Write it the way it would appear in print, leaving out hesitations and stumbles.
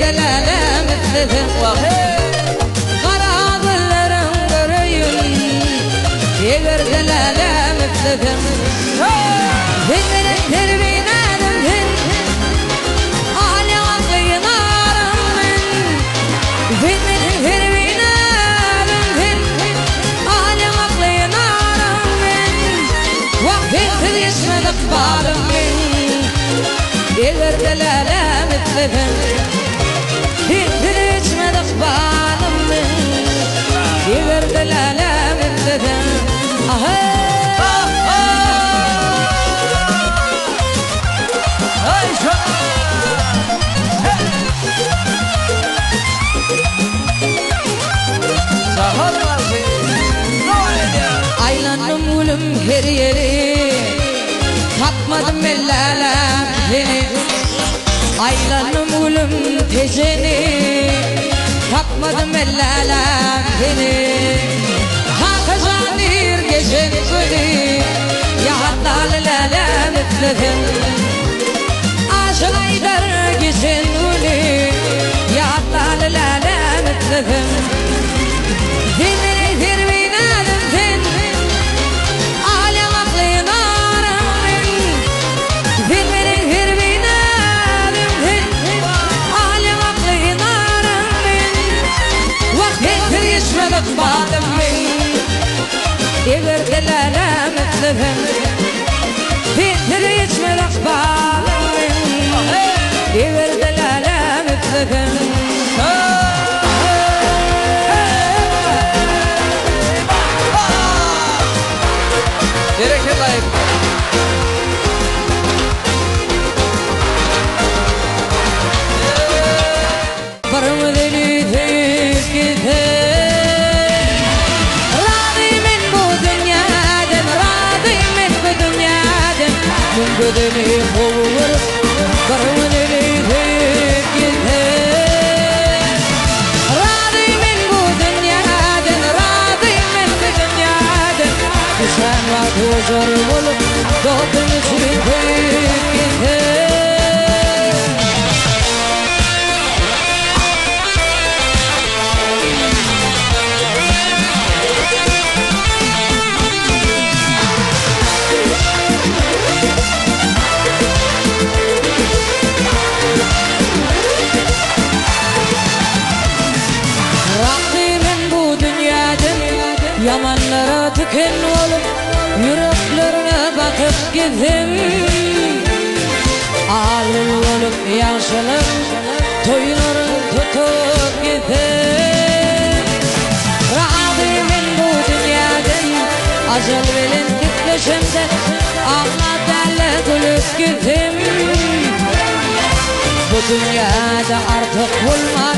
delale mitledim Kara dillerim göreyim Yeger delale mitledim Hizmenin terbinadım din Ali akıyın ağrım min Hizmenin terbinadım din Ali akıyın ağrım min Vaktitsiz geçmedik bağrım min Yeger delale mitledim Hizmenin geçmedik bağrım min Yeger delale mitledim Aylandım ulum her yeri Tatmadım ellalem seni Aylandım ulum teceni Tatmadım ellalem seni Hakızanir geçen günü Ya hatta lelelem etledim Aşık aydar geçen günü Ya hatta lelelem etledim Zilleri zirvinadım sen Alem aklın ağrım Zilleri zirvinadım sen Alem aklın ağrım Vaktitsiz geçmedik bağdım Yeger delale mitledim Fitri içmedik bağım Yeger delale mitledim Gerek layık Varımı deli tek gider Gödeni olur, karımın eli tek gider Radıyım ben bu dünyadan, radıyım ben bu dünyadan Düşen var huzur bulup, doğdum için tek gider Yamanlara tüken olup yüreklerine bakıp gittim Ağır olup yaşlanıp toyunları tutup gittim Razıyım ben bu dünyadan Acıl belin titreşimde ağla derle gülüp gittim Bu dünyada artık bulmaz